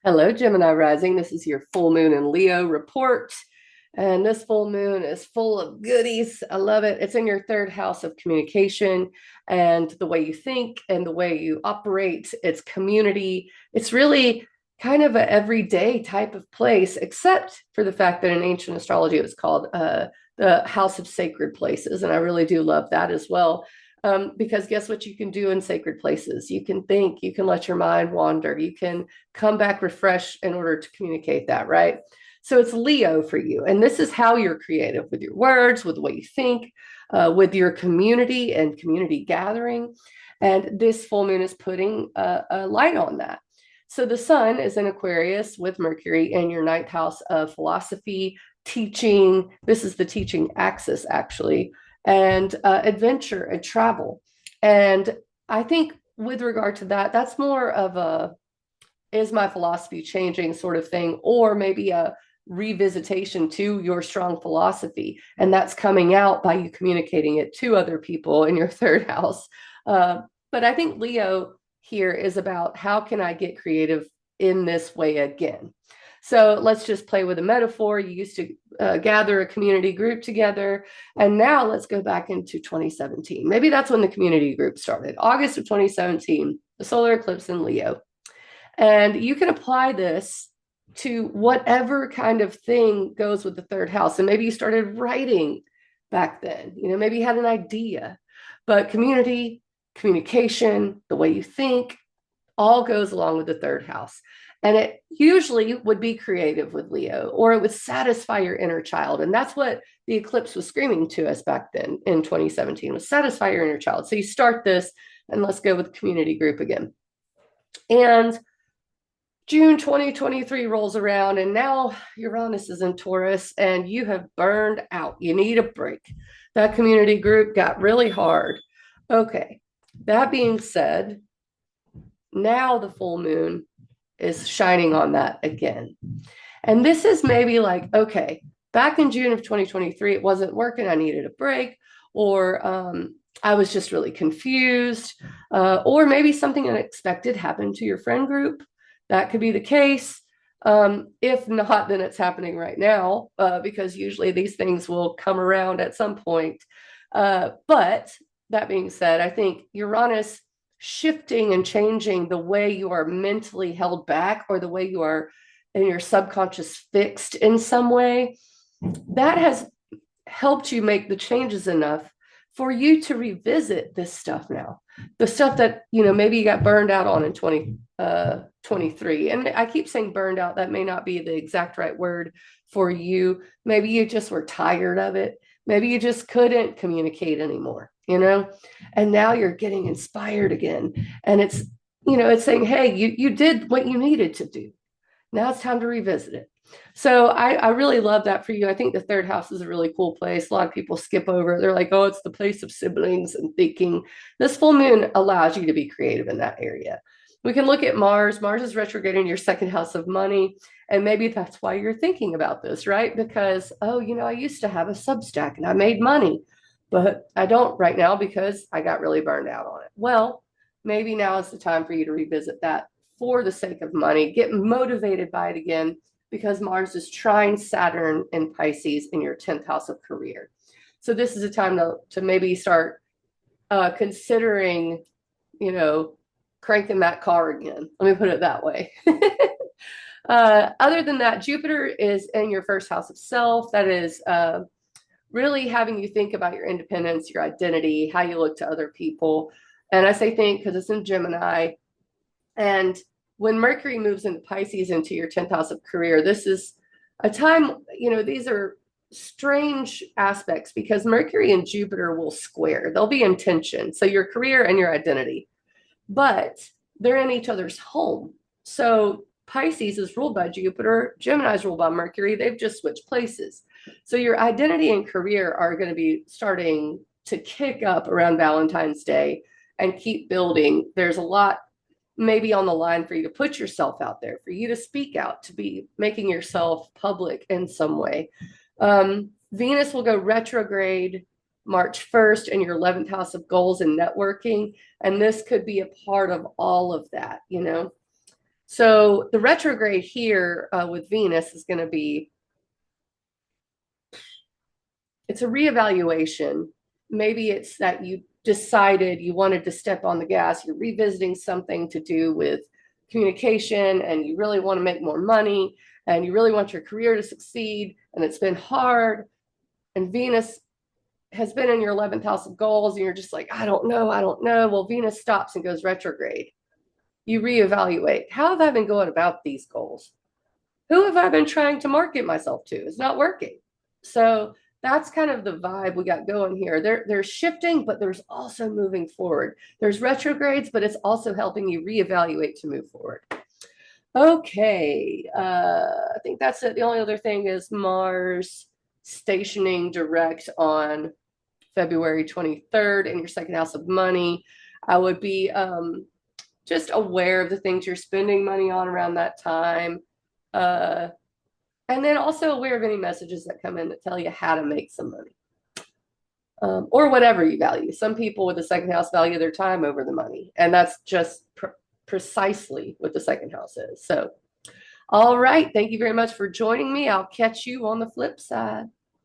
Hello, Gemini rising. This is your full moon in Leo report. And this full moon is full of goodies. I love it. It's in your third house of communication and the way you think and the way you operate. It's community. It's really kind of an everyday type of place, except for the fact that in ancient astrology it was called the house of sacred places. And I really do love that as well. Because guess what you can do in sacred places? You can think, you can let your mind wander, you can come back refreshed in order to communicate that, right? So it's Leo for you. And this is how you're creative with your words, with the way you think, with your community and community gathering. And this full moon is putting a light on that. So the sun is in Aquarius with Mercury in your ninth house of philosophy, teaching. This is the teaching axis, actually, and adventure and travel. And I think with regard to that, that's more of a is my philosophy changing sort of thing, or maybe a revisitation to your strong philosophy. And that's coming out by you communicating it to other people in your third house. But I think Leo here is about how can I get creative in this way again? So let's just play with a metaphor. You used to gather a community group together, and now let's go back into 2017. Maybe that's when the community group started, August of 2017, the solar eclipse in Leo. And you can apply this to whatever kind of thing goes with the third house. And maybe you started writing back then, maybe you had an idea, but community, communication, the way you think, all goes along with the third house. And it usually would be creative with Leo, or it would satisfy your inner child. And that's what the eclipse was screaming to us back then in 2017, was satisfy your inner child. So you start this, and let's go with community group again. And June 2023 rolls around, and now Uranus is in Taurus, and you have burned out. You need a break. That community group got really hard. Okay, that being said, now the full moon is shining on that again. And this is maybe like, okay, back in June of 2023, it wasn't working. I needed a break, or I was just really confused, or maybe something unexpected happened to your friend group. That could be the case. If not, then it's happening right now, because usually these things will come around at some point. But that being said, I think Uranus shifting and changing the way you are mentally held back, or the way you are in your subconscious fixed in some way, that has helped you make the changes enough for you to revisit this stuff now. The stuff that, maybe you got burned out on in 2023. And I keep saying burned out. That may not be the exact right word for you. Maybe you just were tired of it. Maybe you just couldn't communicate anymore, and now you're getting inspired again. And it's saying, hey, you did what you needed to do. Now it's time to revisit it. So I really love that for you. I think the third house is a really cool place. A lot of people skip over it. They're like, oh, it's the place of siblings and thinking. This full moon allows you to be creative in that area. We can look at Mars. Mars is retrograde in your second house of money. And maybe that's why you're thinking about this, right? Because, oh, I used to have a Substack and I made money, but I don't right now because I got really burned out on it. Well, maybe now is the time for you to revisit that for the sake of money. Get motivated by it again, because Mars is trine Saturn in Pisces in your 10th house of career. So this is a time to maybe start considering, cranking that car again. Let me put it that way. Other than that, Jupiter is in your first house of self. That is really having you think about your independence, your identity, how you look to other people. And I say think because it's in Gemini. And when Mercury moves into Pisces, into your 10th house of career, this is a time, these are strange aspects because Mercury and Jupiter will square. They'll be in tension. So your career and your identity, but they're in each other's home. So Pisces is ruled by Jupiter, Gemini is ruled by Mercury. They've just switched places. So your identity and career are going to be starting to kick up around Valentine's Day and keep building. There's a lot maybe on the line for you to put yourself out there, for you to speak out, to be making yourself public in some way. Venus will go retrograde March 1st in your 11th house of goals and networking. And this could be a part of all of that, So the retrograde here with Venus is going to be, it's a reevaluation. Maybe it's that you decided you wanted to step on the gas, you're revisiting something to do with communication, and you really want to make more money, and you really want your career to succeed, and it's been hard. And Venus has been in your 11th house of goals, and you're just like, I don't know, I don't know. Well, Venus stops and goes retrograde. You reevaluate. How have I been going about these goals? Who have I been trying to market myself to? It's not working. So that's kind of the vibe we got going here. They're shifting, but there's also moving forward. There's retrogrades, but it's also helping you reevaluate to move forward. Okay, I think that's it. The only other thing is Mars stationing direct on February 23rd in your second house of money. I would be just aware of the things you're spending money on around that time. Uh, and then also aware of any messages that come in that tell you how to make some money, or whatever you value. Some people with the second house value their time over the money, and that's just precisely what the second house is. So, all right. Thank you very much for joining me. I'll catch you on the flip side.